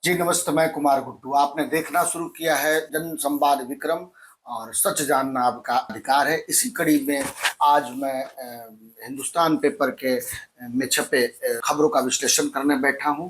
जी नमस्ते, मैं कुमार गुड्डू। आपने देखना शुरू किया है जन संवाद विक्रम और सच जानना आपका अधिकार है। इसी कड़ी में आज मैं हिंदुस्तान पेपर के में छपे खबरों का विश्लेषण करने बैठा हूं।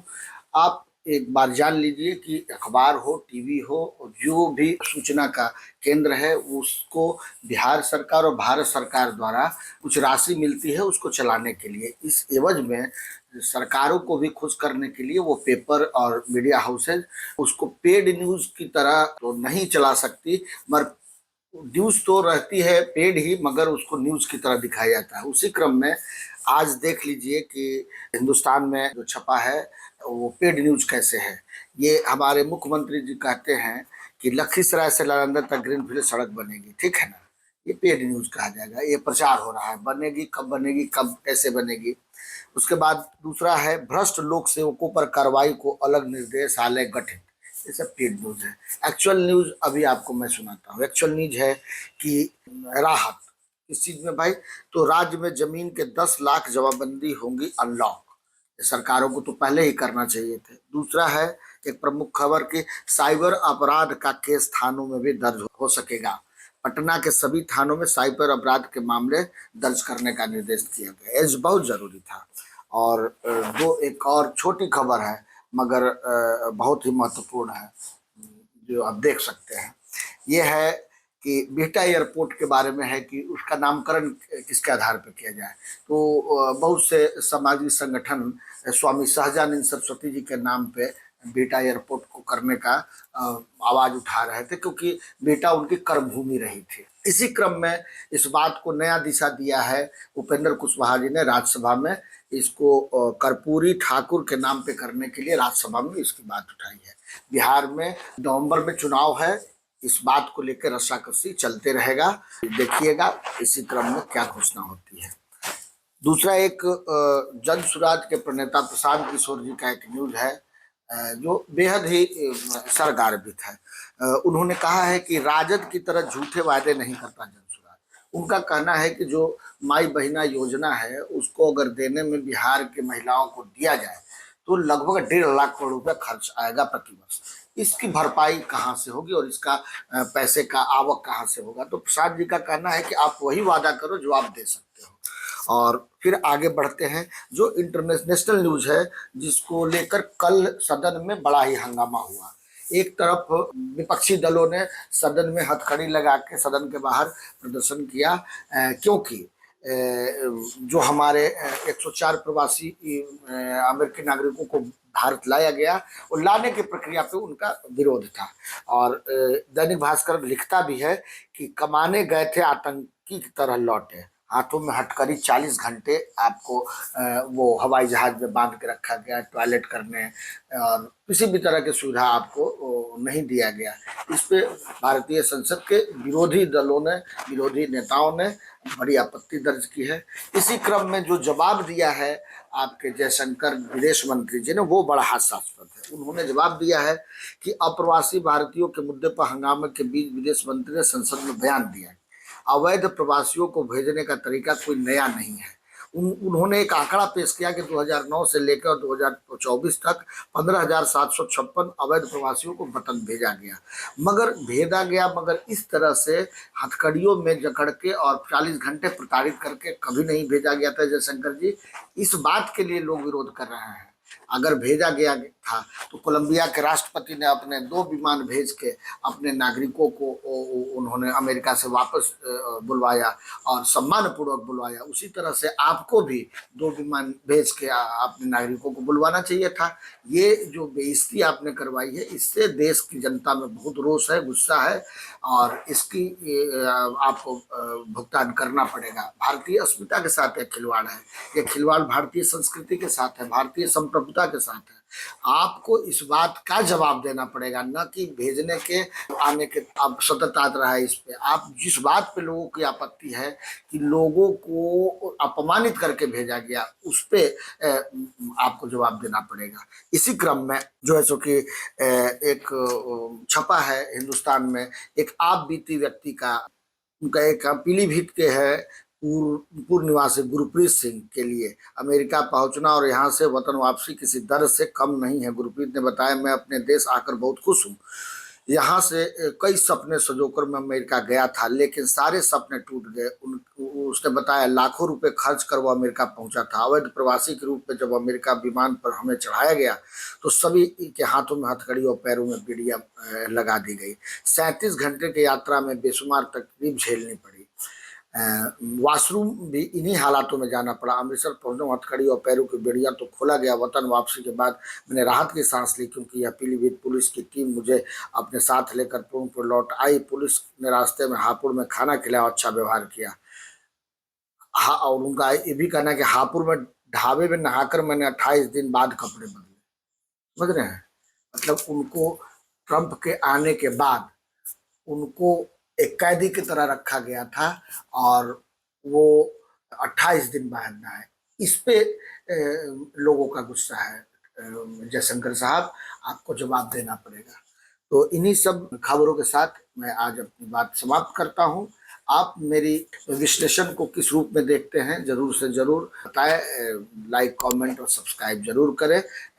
आप एक बार जान लीजिए कि अखबार हो, टीवी हो, जो भी सूचना का केंद्र है उसको बिहार सरकार और भारत सरकार द्वारा कुछ राशि मिलती है उसको चलाने के लिए। इस एवज में सरकारों को भी खुश करने के लिए वो पेपर और मीडिया हाउसेज उसको पेड न्यूज की तरह तो नहीं चला सकती, मगर न्यूज तो रहती है पेड ही, मगर उसको न्यूज की तरह दिखाया जाता है। उसी क्रम में आज देख लीजिए कि हिंदुस्तान में जो छपा है वो पेड न्यूज कैसे है। ये हमारे मुख्यमंत्री जी कहते हैं कि लखीसराय से नालंदा तक ग्रीनफील्ड सड़क बनेगी, ठीक है ना। ये पेड न्यूज कहा जाएगा। ये प्रचार हो रहा है, बनेगी, कब कैसे बनेगी। उसके बाद दूसरा है भ्रष्ट लोक सेवकों पर कार्रवाई को अलग निर्देशालय गठित। ये सब पेड न्यूज है। एक्चुअल न्यूज अभी आपको मैं सुनाता हूँ। एक्चुअल न्यूज है कि राहत इस चीज में भाई, तो राज्य में जमीन के 10 लाख जमाबंदी होंगी अनलॉक। सरकारों को तो पहले ही करना चाहिए थे। दूसरा है एक प्रमुख खबर की साइबर अपराध का केस थानों में भी दर्ज हो सकेगा। पटना के सभी थानों में साइबर अपराध के मामले दर्ज करने का निर्देश किया गया। ये बहुत जरूरी था। और दो एक और छोटी खबर है, मगर बहुत ही महत्वपूर्ण है, जो आप देख सकते हैं। ये है कि बिहटा एयरपोर्ट के बारे में है कि उसका नामकरण किसके आधार पर किया जाए। तो बहुत से सामाजिक संगठन स्वामी सहजानंद सरस्वती जी के नाम पे बिहटा एयरपोर्ट को करने का आवाज उठा रहे थे, क्योंकि बिहटा उनकी कर्मभूमि रही थी। इसी क्रम में इस बात को नया दिशा दिया है उपेंद्र कुशवाहा जी ने राज्यसभा में। इसको कर्पूरी ठाकुर के नाम पे करने के लिए राज्यसभा में इसकी बात उठाई है। बिहार में नवंबर में चुनाव है, इस बात को लेकर रस्साकसी चलते रहेगा। देखिएगा इसी क्रम में क्या घोषणा होती है। दूसरा एक जन सुराज के प्रणेता प्रशांत किशोर जी का एक न्यूज है जो बेहद ही सरगर्भित है। उन्होंने कहा है कि राजद की तरह झूठे वादे नहीं करता जन सुराज। उनका कहना है कि जो माई बहिना योजना है उसको अगर देने में बिहार के महिलाओं को दिया जाए तो लगभग 1.5 लाख करोड़ रुपया खर्च आएगा प्रतिवर्ष। इसकी भरपाई कहाँ से होगी और इसका पैसे का आवक कहाँ से होगा। तो प्रसाद जी का कहना है कि आप वही वादा करो जो आप दे सकते हो। और फिर आगे बढ़ते हैं जो इंटरनेशनल न्यूज है, जिसको लेकर कल सदन में बड़ा ही हंगामा हुआ। एक तरफ विपक्षी दलों ने सदन में हथकड़ी लगा के सदन के बाहर प्रदर्शन किया, क्योंकि जो हमारे 104 प्रवासी अमेरिकी नागरिकों को भारत लाया गया और लाने की प्रक्रिया पे उनका विरोध था। और दैनिक भास्कर लिखता भी है कि कमाने गए थे आतंकी की तरह लौटे। हाथों में हथकड़ी, 40 घंटे आपको वो हवाई जहाज में बांध के रखा गया, टॉयलेट करने और किसी भी तरह की सुविधा आपको नहीं दिया गया। इस पे भारतीय संसद के विरोधी दलों ने, विरोधी नेताओं ने बड़ी आपत्ति दर्ज की है। इसी क्रम में जो जवाब दिया है आपके जयशंकर विदेश मंत्री जी ने, वो बड़ा हास्यास्पद है। उन्होंने जवाब दिया है कि अप्रवासी भारतीयों के मुद्दे पर हंगामे के बीच विदेश मंत्री ने संसद में बयान दिया। अवैध प्रवासियों को भेजने का तरीका कोई नया नहीं है। उन्होंने एक आंकड़ा पेश किया कि 2009 से लेकर 2024 तक 15,756 अवैध प्रवासियों को वतन भेजा गया, मगर इस तरह से हथकड़ियों में जकड़ के और 40 घंटे प्रताड़ित करके कभी नहीं भेजा गया था जयशंकर जी। इस बात के लिए लोग विरोध कर रहे हैं। अगर भेजा गया था तो कोलंबिया के राष्ट्रपति ने अपने 2 विमान भेज के अपने नागरिकों को उन्होंने अमेरिका से वापस बुलवाया और सम्मान पूर्वक बुलवाया। उसी तरह से आपको भी 2 विमान भेज के अपने नागरिकों को बुलवाना चाहिए था। ये जो बेइज्जती आपने करवाई है, इससे देश की जनता में बहुत रोष है, गुस्सा है और इसकी आपको भुगतान करना पड़ेगा। भारतीय अस्मिता के साथ एक खिलवाड़ है, ये खिलवाड़ भारतीय संस्कृति के साथ है, भारतीय संप्रभुता के साथ है। आपको इस बात का जवाब देना पड़ेगा, न कि भेजने के आने के। अब सतत आ रहा है इस पे। आप जिस बात पे लोगों की आपत्ति है कि लोगों को अपमानित करके भेजा गया, उस पे आपको जवाब देना पड़ेगा। इसी क्रम में जो है सो कि एक छपा है हिंदुस्तान में, एक आप बीती व्यक्ति का, उनका एक पीलीभीत के है, पूर्व निवासी गुरप्रीत सिंह के लिए अमेरिका पहुंचना और यहां से वतन वापसी किसी दर से कम नहीं है। गुरप्रीत ने बताया, मैं अपने देश आकर बहुत खुश हूं। यहाँ से कई सपने सजोकर मैं अमेरिका गया था, लेकिन सारे सपने टूट गए। उसने बताया, लाखों रुपए खर्च कर वो अमेरिका पहुंचा था। अवैध प्रवासी के रूप में जब अमेरिका विमान पर हमें चढ़ाया गया तो सभी के हाथों में हथकड़ी और पैरों में बेड़ियां लगा दी गई। 37 घंटे की यात्रा में बेशुमार तकलीफ झेलनी पड़ी। वॉशरूम भी इन्हीं हालातों में जाना पड़ा। अमृतसर पहुंचने हथकड़ी और पैरों की बेड़ियां तो खोला गया। वतन वापसी के बाद मैंने राहत की सांस ली, क्योंकि यह पीलीभीत पुलिस की टीम मुझे अपने साथ लेकर पूर्णपुर लौट आई। पुलिस ने रास्ते में हापुड़ में खाना खिलाया और अच्छा व्यवहार किया। हाँ, और उनका ये भी कहना है कि हापुड़ में ढाबे में नहाकर मैंने 28 दिन बाद कपड़े बदले। समझ रहे हैं, मतलब उनको ट्रंप के आने के बाद उनको एक कैदी की तरह रखा गया था और वो 28 दिन बाद ना है। इस पे लोगों का गुस्सा है। जयशंकर साहब, आपको जवाब देना पड़ेगा। तो इन्हीं सब खबरों के साथ मैं आज अपनी बात समाप्त करता हूं। आप मेरी विश्लेषण को किस रूप में देखते हैं, जरूर से जरूर बताएं। लाइक, कमेंट और सब्सक्राइब जरूर करें।